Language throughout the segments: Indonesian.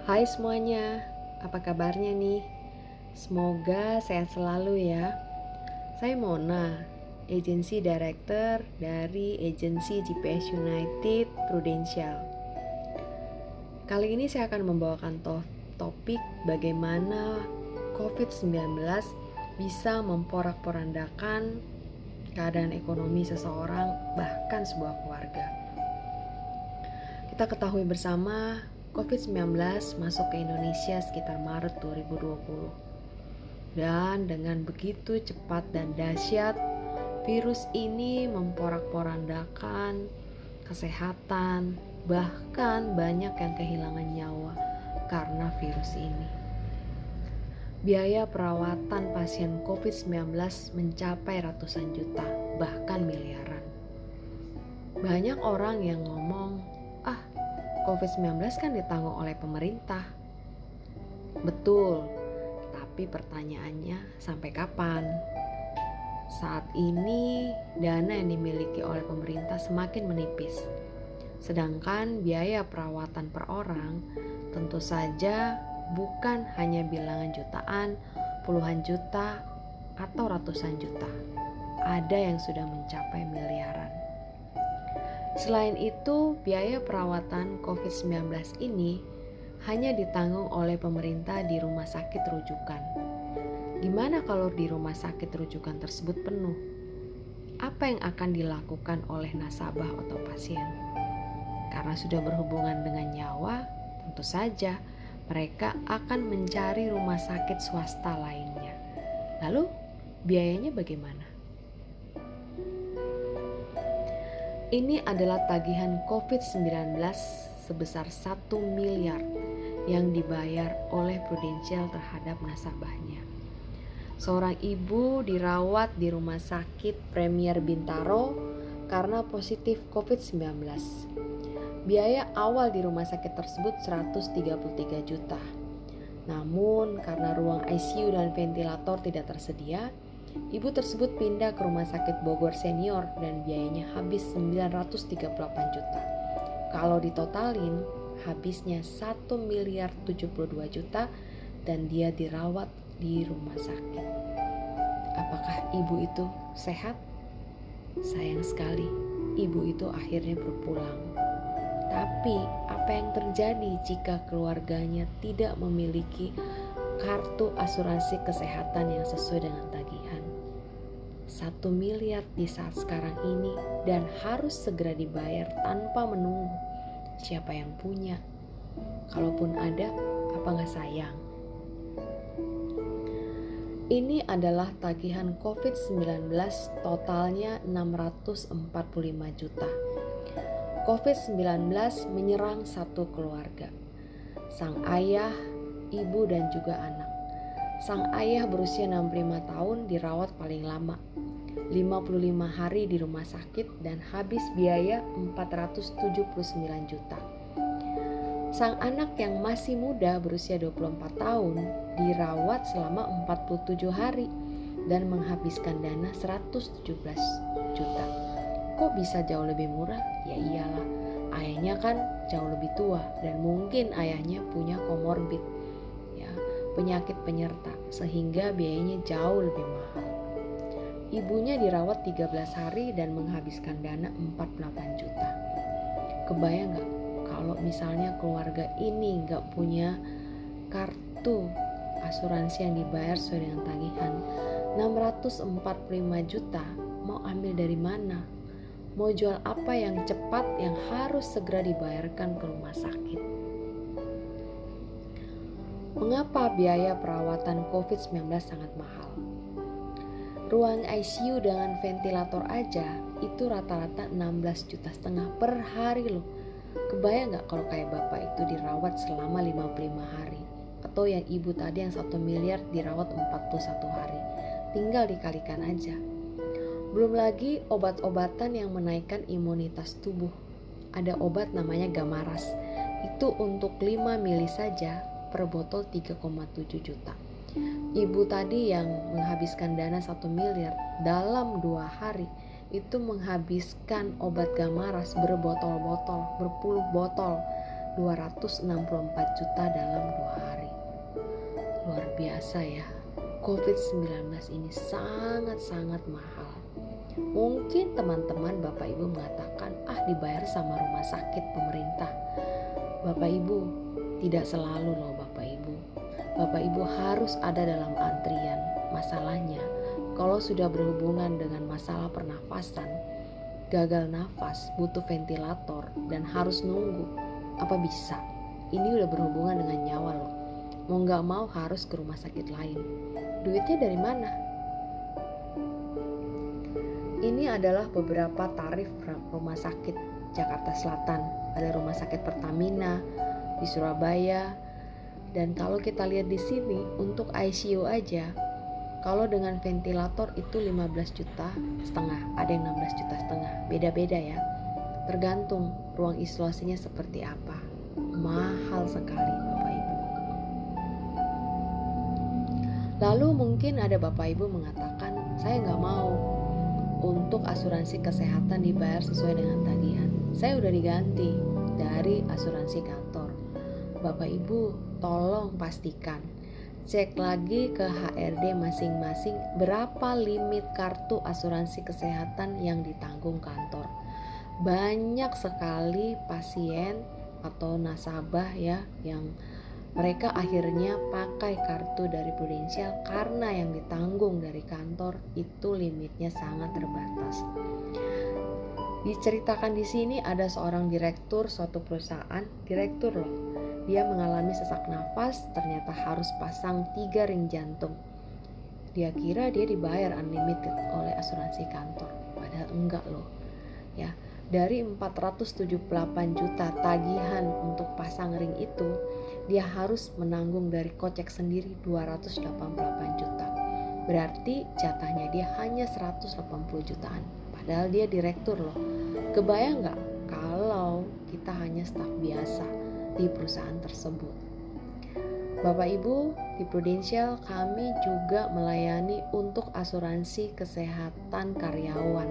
Hai semuanya, apa kabarnya nih? Semoga sehat selalu ya. Saya Mona, Agency Director dari Agensi GPS United Prudential. Kali ini saya akan membawakan topik bagaimana COVID-19 bisa memporak-porandakan keadaan ekonomi seseorang, bahkan sebuah keluarga. Kita ketahui bersama COVID-19 masuk ke Indonesia sekitar Maret 2020. Dan dengan begitu cepat dan dahsyat, virus ini memporak-porandakan kesehatan, bahkan banyak yang kehilangan nyawa karena virus ini. Biaya perawatan pasien COVID-19 mencapai ratusan juta, bahkan miliaran. Banyak orang yang ngomong, COVID-19 kan ditanggung oleh pemerintah. Betul, tapi pertanyaannya sampai kapan? Saat ini dana yang dimiliki oleh pemerintah semakin menipis. Sedangkan biaya perawatan per orang tentu saja bukan hanya bilangan jutaan, puluhan juta, atau ratusan juta. Ada yang sudah mencapai miliaran. Selain itu, biaya perawatan COVID-19 ini hanya ditanggung oleh pemerintah di rumah sakit rujukan. Gimana kalau di rumah sakit rujukan tersebut penuh? Apa yang akan dilakukan oleh nasabah atau pasien? Karena sudah berhubungan dengan nyawa, tentu saja mereka akan mencari rumah sakit swasta lainnya. Lalu, biayanya bagaimana? Ini adalah tagihan COVID-19 sebesar 1 miliar yang dibayar oleh Prudential terhadap nasabahnya. Seorang ibu dirawat di rumah sakit Premier Bintaro karena positif COVID-19. Biaya awal di rumah sakit tersebut 133 juta. Namun karena ruang ICU dan ventilator tidak tersedia, ibu tersebut pindah ke Rumah Sakit Bogor Senior dan biayanya habis 938 juta. Kalau ditotalin, habisnya 1 miliar 72 juta dan dia dirawat di rumah sakit. Apakah ibu itu sehat? Sayang sekali, ibu itu akhirnya berpulang. Tapi apa yang terjadi jika keluarganya tidak memiliki kartu asuransi kesehatan yang sesuai dengan tagihan? 1 miliar di saat sekarang ini dan harus segera dibayar tanpa menunggu. Siapa yang punya? Kalaupun ada, apa nggak sayang? Ini adalah tagihan COVID-19 totalnya 645 juta. COVID-19 menyerang satu keluarga. Sang ayah, ibu dan juga anak. Sang ayah berusia 65 tahun dirawat paling lama, 55 hari di rumah sakit dan habis biaya 479 juta. Sang anak yang masih muda berusia 24 tahun dirawat selama 47 hari dan menghabiskan dana 117 juta. Kok bisa jauh lebih murah? Ya iyalah, ayahnya kan jauh lebih tua dan mungkin ayahnya punya komorbid, ya, penyakit penyerta sehingga biayanya jauh lebih mahal. Ibunya dirawat 13 hari dan menghabiskan dana 48 juta. Kebayang gak kalau misalnya keluarga ini gak punya kartu asuransi yang dibayar sesuai dengan tagihan 645 juta, mau ambil dari mana? Mau jual apa yang cepat yang harus segera dibayarkan ke rumah sakit? Mengapa biaya perawatan COVID-19 sangat mahal? Ruang ICU dengan ventilator aja itu rata-rata 16,5 juta per hari loh. Kebayang gak kalau kayak bapak itu dirawat selama 55 hari? Atau yang ibu tadi yang 1 miliar dirawat 41 hari. Tinggal dikalikan aja. Belum lagi obat-obatan yang menaikkan imunitas tubuh. Ada obat namanya Gamaras. Itu untuk 5 mili saja per botol 3,7 juta. Ibu tadi yang menghabiskan dana 1 miliar dalam 2 hari itu menghabiskan obat Gamaras berbotol-botol, berpuluh botol 264 juta dalam 2 hari. Luar biasa ya. COVID-19 ini sangat-sangat mahal. Mungkin teman-teman Bapak Ibu mengatakan, dibayar sama rumah sakit pemerintah. Bapak Ibu, tidak selalu loh Bapak Ibu. Bapak Ibu harus ada dalam antrian. Masalahnya, kalau sudah berhubungan dengan masalah pernafasan, gagal nafas, butuh ventilator, dan harus nunggu, apa bisa? Ini udah berhubungan dengan nyawa loh. Mau gak mau harus ke rumah sakit lain. Duitnya dari mana? Ini adalah beberapa tarif rumah sakit Jakarta Selatan. Ada rumah sakit Pertamina di Surabaya. Dan kalau kita lihat di sini untuk ICU aja, kalau dengan ventilator itu 15 juta setengah, ada yang 16 juta setengah. Beda-beda ya. Tergantung ruang isolasinya seperti apa. Mahal sekali Bapak Ibu. Lalu mungkin ada Bapak Ibu mengatakan, saya gak mau untuk asuransi kesehatan dibayar sesuai dengan tagihan. Saya udah diganti dari asuransi kantor. Bapak Ibu tolong pastikan, cek lagi ke HRD masing-masing berapa limit kartu asuransi kesehatan yang ditanggung kantor. Banyak sekali pasien atau nasabah ya yang mereka akhirnya pakai kartu dari Prudential karena yang ditanggung dari kantor itu limitnya sangat terbatas. Diceritakan di sini ada seorang direktur suatu perusahaan, direktur loh. Dia mengalami sesak nafas, ternyata harus pasang 3 ring jantung. Dia kira dia dibayar unlimited oleh asuransi kantor, padahal enggak loh. Ya, dari 478 juta tagihan untuk pasang ring itu, dia harus menanggung dari kocek sendiri 288 juta. Berarti jatahnya dia hanya 180 jutaan. Padahal dia direktur loh. Kebayang gak kalau kita hanya staf biasa di perusahaan tersebut? Bapak Ibu, di Prudential kami juga melayani untuk asuransi kesehatan karyawan.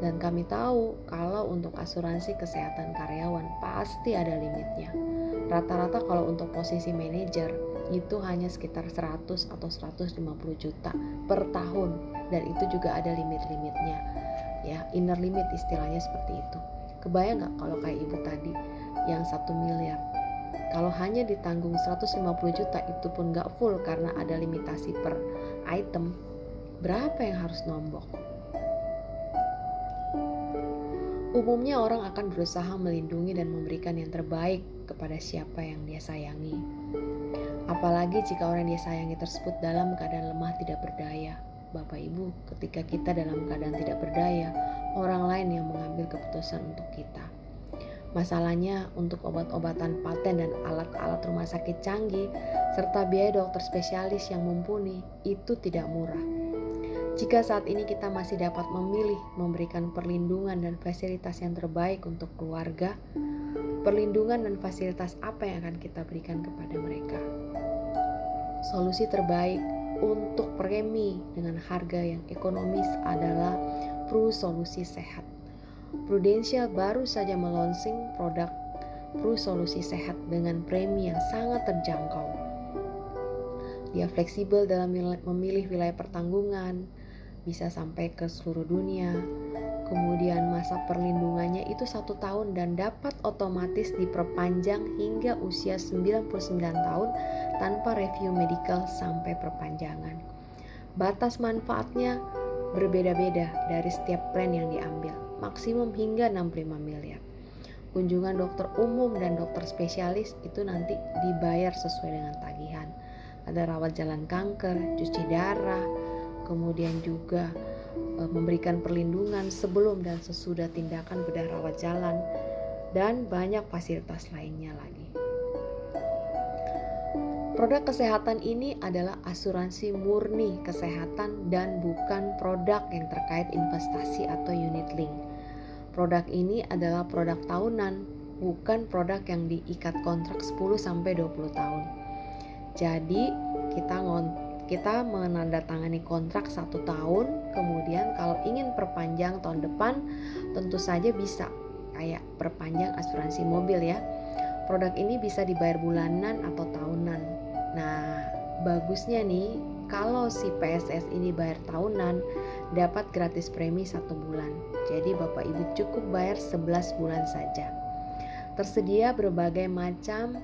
Dan kami tahu kalau untuk asuransi kesehatan karyawan pasti ada limitnya. Rata-rata kalau untuk posisi manajer itu hanya sekitar 100 atau 150 juta per tahun. Dan itu juga ada limit-limitnya. Ya, inner limit istilahnya seperti itu. Kebayang gak kalau kayak ibu tadi yang 1 miliar? Kalau hanya ditanggung 150 juta itu pun gak full karena ada limitasi per item. Berapa yang harus nombok? Umumnya orang akan berusaha melindungi dan memberikan yang terbaik kepada siapa yang dia sayangi. Apalagi jika orang yang dia sayangi tersebut dalam keadaan lemah tidak berdaya. Bapak Ibu, ketika kita dalam keadaan tidak berdaya, orang lain yang mengambil keputusan untuk kita. Masalahnya untuk obat-obatan paten dan alat-alat rumah sakit canggih, serta biaya dokter spesialis yang mumpuni, itu tidak murah. Jika saat ini kita masih dapat memilih memberikan perlindungan dan fasilitas yang terbaik untuk keluarga, perlindungan dan fasilitas apa yang akan kita berikan kepada mereka? Solusi terbaik untuk premi dengan harga yang ekonomis adalah Pru Solusi Sehat. Prudential baru saja melonsing produk Pru Solusi Sehat dengan premi yang sangat terjangkau. Dia fleksibel dalam memilih wilayah pertanggungan, bisa sampai ke seluruh dunia. Kemudian masa perlindungannya itu 1 tahun dan dapat otomatis diperpanjang hingga usia 99 tahun tanpa review medical sampai perpanjangan. Batas manfaatnya berbeda-beda dari setiap plan yang diambil, maksimum hingga 65 miliar. Kunjungan dokter umum dan dokter spesialis itu nanti dibayar sesuai dengan tagihan. Ada rawat jalan kanker, cuci darah, kemudian juga memberikan perlindungan sebelum dan sesudah tindakan bedah rawat jalan, dan banyak fasilitas lainnya lagi. Produk kesehatan ini adalah asuransi murni kesehatan dan bukan produk yang terkait investasi atau unit link. Produk ini adalah produk tahunan, bukan produk yang diikat kontrak 10-20 tahun. Jadi kita menandatangani kontrak 1 tahun, kemudian kalau ingin perpanjang tahun depan tentu saja bisa, kayak perpanjang asuransi mobil ya. Produk ini bisa dibayar bulanan atau tahunan. Nah, bagusnya nih, kalau si PSS ini bayar tahunan, dapat gratis premi 1 bulan. Jadi Bapak Ibu cukup bayar 11 bulan saja. Tersedia berbagai macam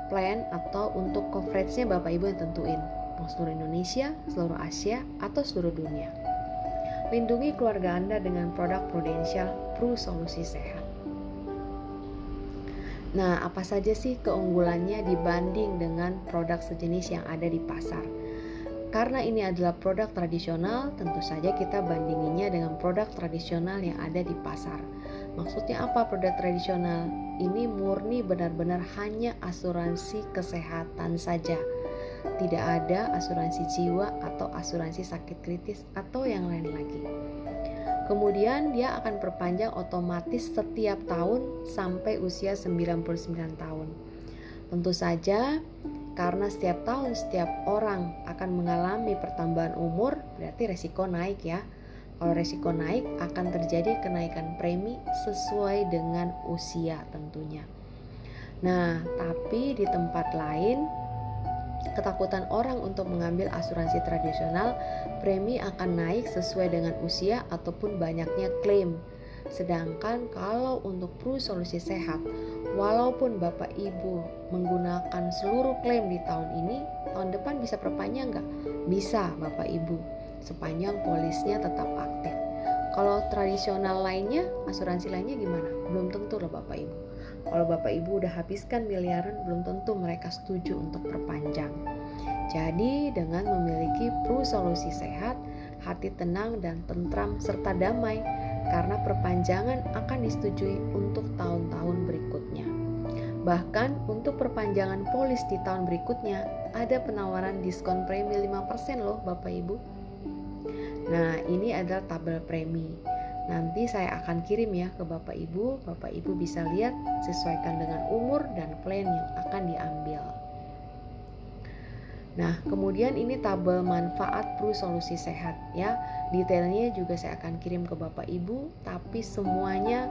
plan atau untuk coveragenya Bapak Ibu yang tentuin. Mau seluruh Indonesia, seluruh Asia, atau seluruh dunia. Lindungi keluarga Anda dengan produk Prudential Pru Solusi Sehat. Nah, apa saja sih keunggulannya dibanding dengan produk sejenis yang ada di pasar? Karena ini adalah produk tradisional, tentu saja kita bandinginnya dengan produk tradisional yang ada di pasar. Maksudnya apa produk tradisional? Ini murni benar-benar hanya asuransi kesehatan saja. Tidak ada asuransi jiwa atau asuransi sakit kritis atau yang lain lagi. Kemudian dia akan perpanjang otomatis setiap tahun sampai usia 99 tahun. Tentu saja karena setiap tahun setiap orang akan mengalami pertambahan umur, berarti resiko naik ya. Kalau resiko naik akan terjadi kenaikan premi sesuai dengan usia tentunya. Nah, tapi di tempat lain ketakutan orang untuk mengambil asuransi tradisional, premi akan naik sesuai dengan usia ataupun banyaknya klaim. Sedangkan kalau untuk Pru Solusi Sehat, walaupun Bapak Ibu menggunakan seluruh klaim di tahun ini, tahun depan bisa perpanjang nggak? Bisa Bapak Ibu, sepanjang polisnya tetap aktif. Kalau tradisional lainnya, asuransi lainnya gimana? Belum tentu loh Bapak Ibu. Kalau Bapak Ibu udah habiskan miliaran, belum tentu mereka setuju untuk perpanjang. Jadi dengan memiliki Pru Solusi Sehat, hati tenang dan tentram serta damai karena perpanjangan akan disetujui untuk tahun-tahun berikutnya. Bahkan untuk perpanjangan polis di tahun berikutnya ada penawaran diskon premi 5% loh Bapak Ibu. Nah, ini adalah tabel premi. Nanti saya akan kirim ya ke Bapak Ibu bisa lihat sesuaikan dengan umur dan plan yang akan diambil. Nah, kemudian ini tabel manfaat Pru Solusi Sehat ya. Detailnya juga saya akan kirim ke Bapak Ibu, tapi semuanya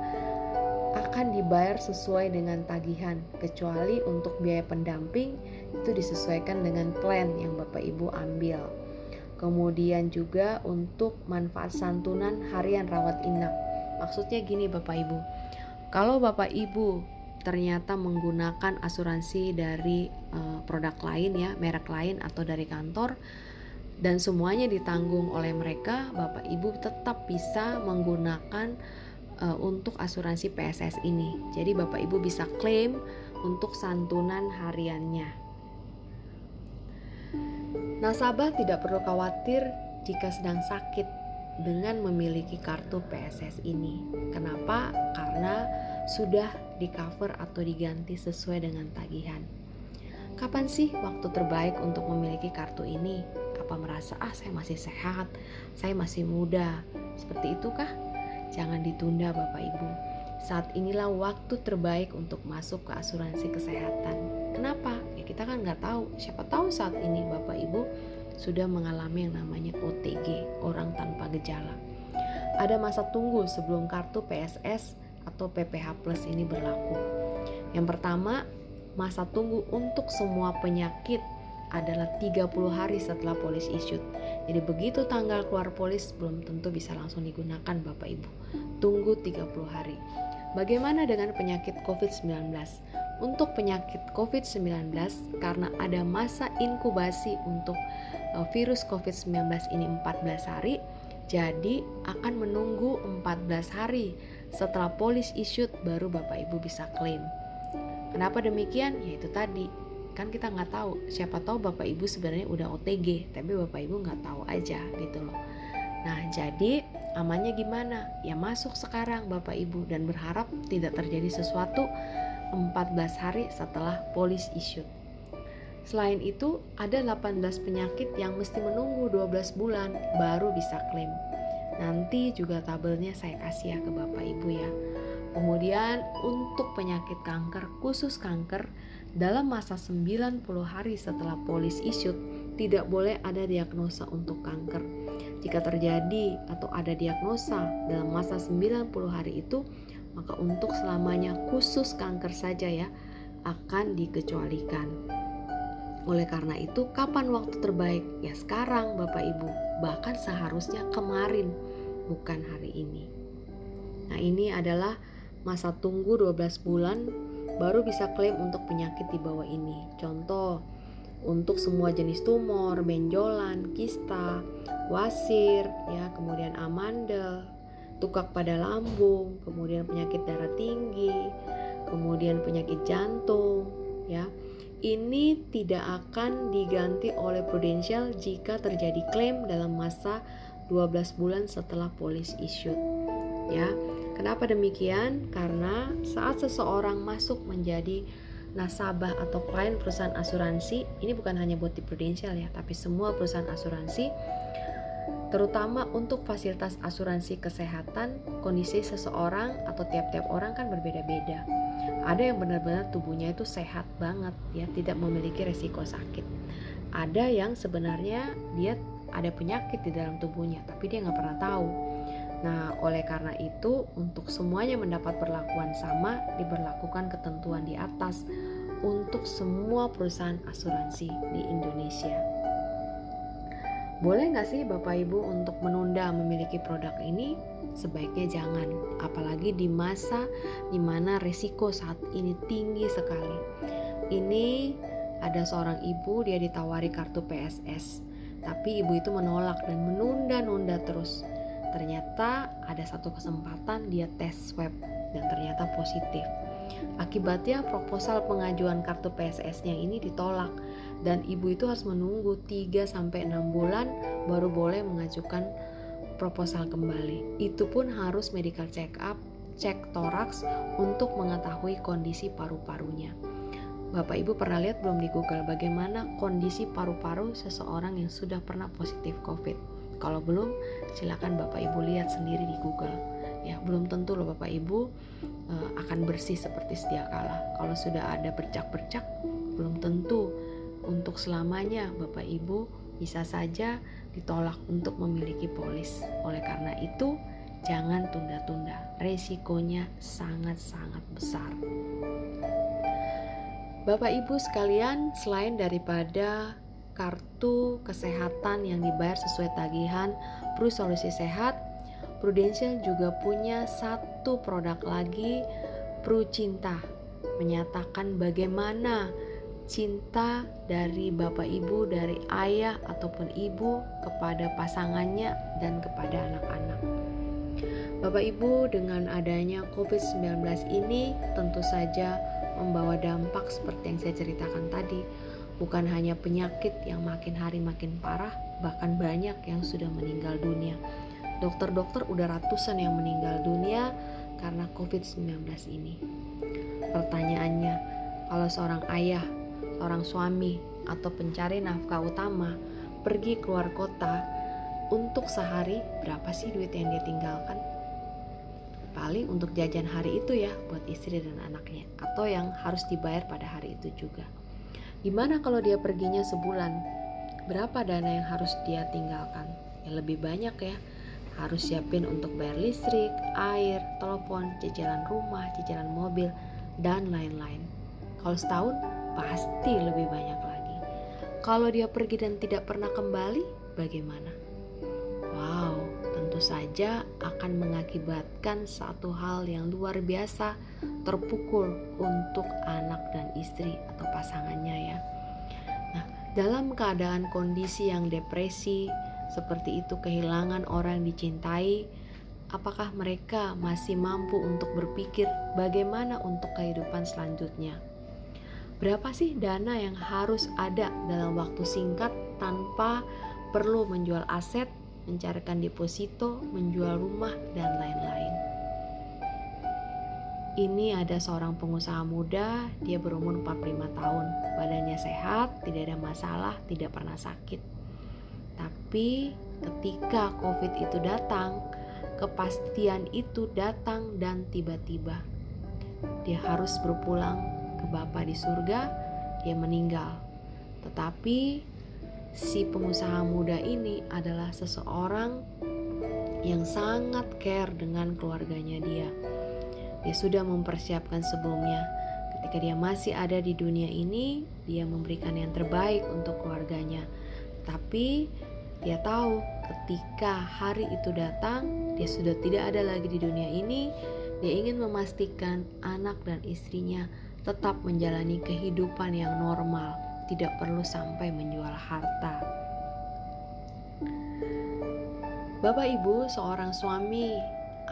akan dibayar sesuai dengan tagihan, kecuali untuk biaya pendamping itu disesuaikan dengan plan yang Bapak Ibu ambil. Kemudian juga untuk manfaat santunan harian rawat inap. Maksudnya gini Bapak Ibu, kalau Bapak Ibu ternyata menggunakan asuransi dari produk lain ya, merek lain atau dari kantor, dan semuanya ditanggung oleh mereka, Bapak Ibu tetap bisa menggunakan untuk asuransi PSS ini. Jadi Bapak Ibu bisa klaim untuk santunan hariannya. Nasabah tidak perlu khawatir jika sedang sakit dengan memiliki kartu PSS ini. Kenapa? Karena sudah di cover atau diganti sesuai dengan tagihan. Kapan sih waktu terbaik untuk memiliki kartu ini? Apa merasa saya masih sehat, saya masih muda? Seperti itukah? Jangan ditunda Bapak Ibu. Saat inilah waktu terbaik untuk masuk ke asuransi kesehatan. Kenapa? Ya kita kan nggak tahu. Siapa tahu saat ini Bapak Ibu sudah mengalami yang namanya OTG, orang tanpa gejala. Ada masa tunggu sebelum kartu PSS atau PPH Plus ini berlaku. Yang pertama, masa tunggu untuk semua penyakit adalah 30 hari setelah polis issued. Jadi begitu tanggal keluar polis belum tentu bisa langsung digunakan Bapak Ibu. Tunggu 30 hari. Bagaimana dengan penyakit COVID-19? Untuk penyakit COVID-19 karena ada masa inkubasi untuk virus COVID-19 ini 14 hari, jadi akan menunggu 14 hari setelah polis issued baru Bapak Ibu bisa klaim. Kenapa demikian? Ya itu tadi, kan kita nggak tahu, siapa tahu Bapak Ibu sebenarnya udah OTG, tapi Bapak Ibu nggak tahu aja gitu loh. Nah jadi amannya gimana? Ya masuk sekarang Bapak Ibu dan berharap tidak terjadi sesuatu 14 hari setelah polis issued. Selain itu ada 18 penyakit yang mesti menunggu 12 bulan baru bisa klaim. Nanti juga tabelnya saya kasih ya ke Bapak Ibu ya. Kemudian untuk penyakit kanker, khusus kanker, dalam masa 90 hari setelah polis issued tidak boleh ada diagnosa untuk kanker. Jika terjadi atau ada diagnosa dalam masa 90 hari itu, maka untuk selamanya khusus kanker saja ya, akan dikecualikan. Oleh karena itu, kapan waktu terbaik? Ya sekarang Bapak Ibu, bahkan seharusnya kemarin, bukan hari ini. Nah, ini adalah masa tunggu 12 bulan baru bisa klaim untuk penyakit di bawah ini. Contoh, untuk semua jenis tumor, benjolan, kista, wasir, ya, kemudian amandel, tukak pada lambung, kemudian penyakit darah tinggi, kemudian penyakit jantung, ya. Ini tidak akan diganti oleh Prudential jika terjadi klaim dalam masa 12 bulan setelah policy issued, ya. Kenapa demikian? Karena saat seseorang masuk menjadi nasabah atau klien perusahaan asuransi, ini bukan hanya buat di Prudential ya, tapi semua perusahaan asuransi, terutama untuk fasilitas asuransi kesehatan, kondisi seseorang atau tiap-tiap orang kan berbeda-beda. Ada yang benar-benar tubuhnya itu sehat banget ya, tidak memiliki resiko sakit. Ada yang sebenarnya dia ada penyakit di dalam tubuhnya, tapi dia nggak pernah tahu. Nah, oleh karena itu, untuk semuanya mendapat perlakuan sama, diberlakukan ketentuan di atas untuk semua perusahaan asuransi di Indonesia. Boleh nggak sih Bapak Ibu untuk menunda memiliki produk ini? Sebaiknya jangan, apalagi di masa di mana resiko saat ini tinggi sekali. Ini ada seorang ibu, dia ditawari kartu PSS, tapi ibu itu menolak dan menunda-nunda terus. Ternyata ada satu kesempatan dia tes swab dan ternyata positif. Akibatnya proposal pengajuan kartu PSS-nya ini ditolak dan ibu itu harus menunggu 3-6 bulan baru boleh mengajukan proposal kembali. Itu pun harus medical check up, cek toraks untuk mengetahui kondisi paru-parunya. Bapak Ibu pernah lihat belum di Google bagaimana kondisi paru-paru seseorang yang sudah pernah positif COVID? Kalau belum, silakan Bapak Ibu lihat sendiri di Google. Ya, belum tentu loh Bapak Ibu akan bersih seperti sedia kala. Kalau sudah ada bercak-bercak, belum tentu untuk selamanya Bapak Ibu bisa saja ditolak untuk memiliki polis. Oleh karena itu, jangan tunda-tunda. Resikonya sangat-sangat besar. Bapak Ibu sekalian, selain daripada kartu kesehatan yang dibayar sesuai tagihan Pru Solusi Sehat, Prudential juga punya satu produk lagi, Pru Cinta, menyatakan bagaimana cinta dari Bapak Ibu, dari ayah ataupun ibu kepada pasangannya dan kepada anak-anak. Bapak Ibu, dengan adanya COVID-19 ini tentu saja membawa dampak seperti yang saya ceritakan tadi. Bukan hanya penyakit yang makin hari makin parah, bahkan banyak yang sudah meninggal dunia. Dokter-dokter udah ratusan yang meninggal dunia karena COVID-19 ini. Pertanyaannya, kalau seorang ayah, seorang suami, atau pencari nafkah utama pergi keluar kota untuk sehari, berapa sih duit yang dia tinggalkan? Paling untuk jajan hari itu ya, buat istri dan anaknya, atau yang harus dibayar pada hari itu juga. Gimana kalau dia perginya sebulan? Berapa dana yang harus dia tinggalkan? Ya lebih banyak ya. Harus siapin untuk bayar listrik, air, telepon, cicilan rumah, cicilan mobil, dan lain-lain. Kalau setahun, pasti lebih banyak lagi. Kalau dia pergi dan tidak pernah kembali, bagaimana? Wow, tentu saja akan mengakibatkan satu hal yang luar biasa, terpukul untuk anak dan istri atau pasangannya ya. Nah, dalam keadaan kondisi yang depresi seperti itu, kehilangan orang dicintai, apakah mereka masih mampu untuk berpikir bagaimana untuk kehidupan selanjutnya? Berapa sih dana yang harus ada dalam waktu singkat tanpa perlu menjual aset, mencarikan deposito, menjual rumah, dan lain-lain? Ini ada seorang pengusaha muda, dia berumur 45 tahun, badannya sehat, tidak ada masalah, tidak pernah sakit. Tapi ketika COVID itu datang, kepastian itu datang dan tiba-tiba. Dia harus berpulang ke Bapa di surga, dia meninggal. Tetapi si pengusaha muda ini adalah seseorang yang sangat care dengan keluarganya dia. Dia sudah mempersiapkan sebelumnya. Ketika dia masih ada di dunia ini, dia memberikan yang terbaik untuk keluarganya. Tapi dia tahu ketika hari itu datang, dia sudah tidak ada lagi di dunia ini. Dia ingin memastikan anak dan istrinya tetap menjalani kehidupan yang normal, tidak perlu sampai menjual harta. Bapak Ibu, seorang suami,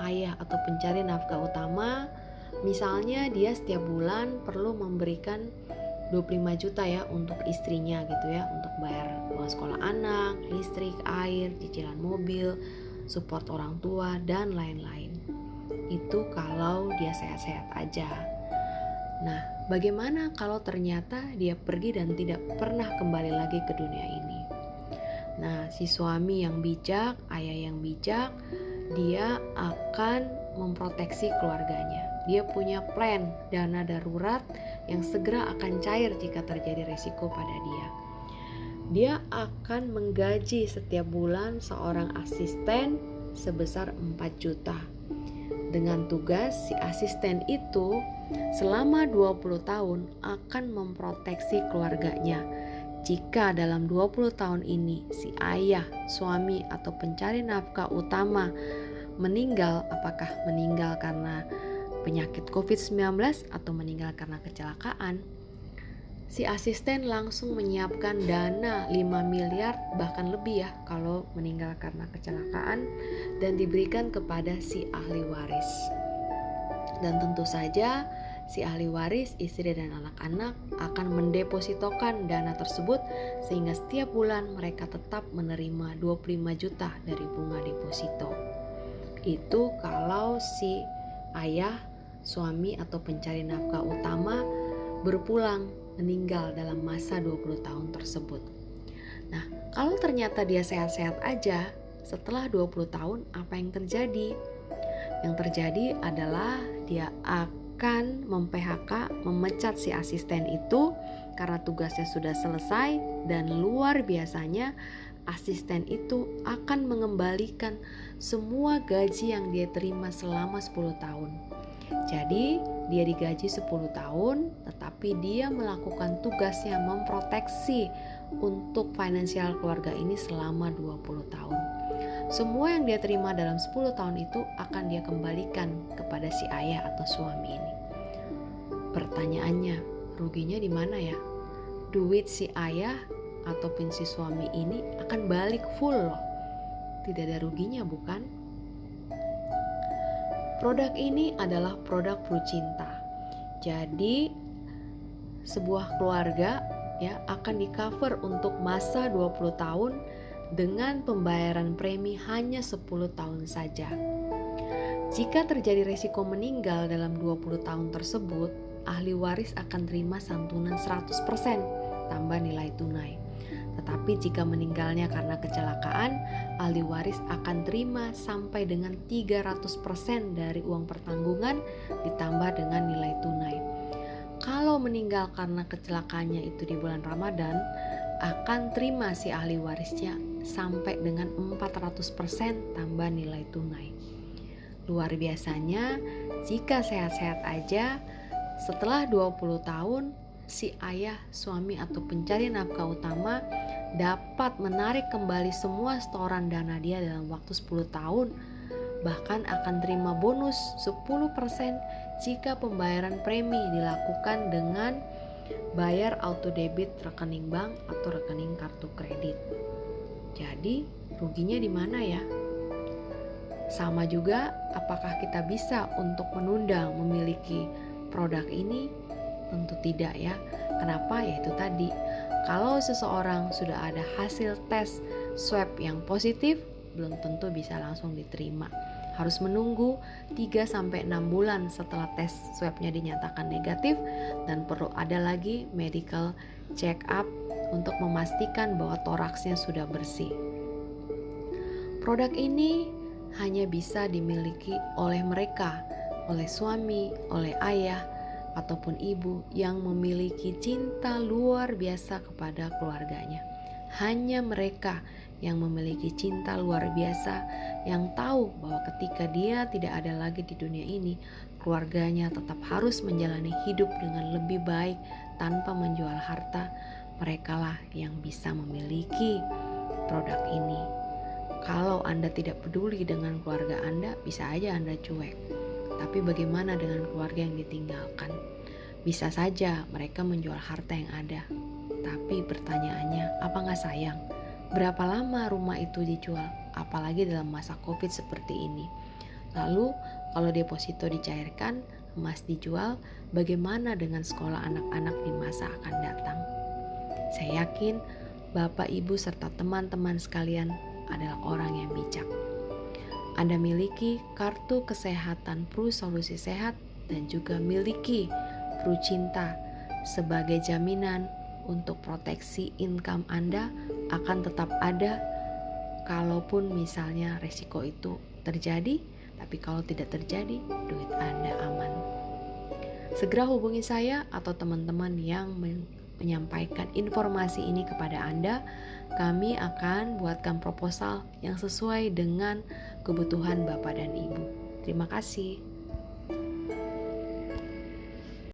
ayah atau pencari nafkah utama, misalnya dia setiap bulan perlu memberikan 25 juta ya untuk istrinya gitu ya, untuk bayar uang sekolah anak, listrik, air, cicilan mobil, support orang tua dan lain-lain. Itu kalau dia sehat-sehat aja. Nah, bagaimana kalau ternyata dia pergi dan tidak pernah kembali lagi ke dunia ini? Nah, si suami yang bijak, ayah yang bijak, dia akan memproteksi keluarganya. Dia punya plan dana darurat yang segera akan cair jika terjadi resiko pada dia. Dia akan menggaji setiap bulan seorang asisten sebesar 4 juta. Dengan tugas si asisten itu selama 20 tahun akan memproteksi keluarganya. Jika dalam 20 tahun ini si ayah, suami atau pencari nafkah utama meninggal, apakah meninggal karena penyakit COVID-19 atau meninggal karena kecelakaan, si asisten langsung menyiapkan dana 5 miliar bahkan lebih ya kalau meninggal karena kecelakaan, dan diberikan kepada si ahli waris. Dan tentu saja si ahli waris, istri dan anak-anak akan mendepositokan dana tersebut sehingga setiap bulan mereka tetap menerima 25 juta dari bunga deposito. Itu kalau si ayah, suami atau pencari nafkah utama berpulang meninggal dalam masa 20 tahun tersebut. Nah, kalau ternyata dia sehat-sehat aja, setelah 20 tahun apa yang terjadi? Yang terjadi adalah dia akan mem-PHK, memecat si asisten itu karena tugasnya sudah selesai, dan luar biasanya asisten itu akan mengembalikan semua gaji yang dia terima selama 10 tahun. Jadi dia digaji 10 tahun, tetapi dia melakukan tugasnya memproteksi untuk finansial keluarga ini selama 20 tahun. Semua yang dia terima dalam 10 tahun itu akan dia kembalikan kepada si ayah atau suami ini. Pertanyaannya, ruginya di mana ya? Duit si ayah ataupun si suami ini akan balik full loh. Tidak ada ruginya, bukan? Produk ini adalah produk Prucinta. Jadi sebuah keluarga ya akan di-cover untuk masa 20 tahun dengan pembayaran premi hanya 10 tahun saja. Jika terjadi resiko meninggal dalam 20 tahun tersebut, ahli waris akan terima santunan 100% tambah nilai tunai. Tetapi jika meninggalnya karena kecelakaan, ahli waris akan terima sampai dengan 300% dari uang pertanggungan ditambah dengan nilai tunai. Kalau meninggal karena kecelakaannya itu di bulan Ramadan, akan terima si ahli warisnya sampai dengan 400% tambah nilai tunai. Luar biasanya, jika sehat-sehat aja, setelah 20 tahun, si ayah, suami atau pencari nafkah utama dapat menarik kembali semua setoran dana dia dalam waktu 10 tahun. Bahkan akan terima bonus 10% jika pembayaran premi dilakukan dengan bayar auto debit rekening bank atau rekening kartu kredit. Jadi ruginya di mana ya? Sama juga, apakah kita bisa untuk menunda memiliki produk ini? Tentu tidak ya. Kenapa? Yaitu tadi, kalau seseorang sudah ada hasil tes swab yang positif, belum tentu bisa langsung diterima. Harus menunggu 3-6 bulan setelah tes swabnya dinyatakan negatif, dan perlu ada lagi medical check up untuk memastikan bahwa toraksnya sudah bersih. Produk ini hanya bisa dimiliki oleh mereka, oleh suami, oleh ayah, ataupun ibu yang memiliki cinta luar biasa kepada keluarganya. Hanya mereka yang memiliki cinta luar biasa, yang tahu bahwa ketika dia tidak ada lagi di dunia ini, keluarganya tetap harus menjalani hidup dengan lebih baik tanpa menjual harta. Merekalah yang bisa memiliki produk ini. Kalau Anda tidak peduli dengan keluarga Anda, bisa aja Anda cuek. Tapi bagaimana dengan keluarga yang ditinggalkan? Bisa saja mereka menjual harta yang ada. Tapi pertanyaannya, apa nggak sayang? Berapa lama rumah itu dijual? Apalagi dalam masa COVID seperti ini. Lalu kalau deposito dicairkan, emas dijual, bagaimana dengan sekolah anak-anak di masa akan datang? Saya yakin Bapak, Ibu, serta teman-teman sekalian adalah orang yang bijak. Anda miliki kartu kesehatan Pru Solusi Sehat dan juga miliki Pru Cinta sebagai jaminan untuk proteksi income Anda akan tetap ada kalaupun misalnya resiko itu terjadi, tapi kalau tidak terjadi, duit Anda aman. Segera hubungi saya atau teman-teman yang menyampaikan informasi ini kepada Anda. Kami akan buatkan proposal yang sesuai dengan kebutuhan Bapak dan Ibu. Terima kasih.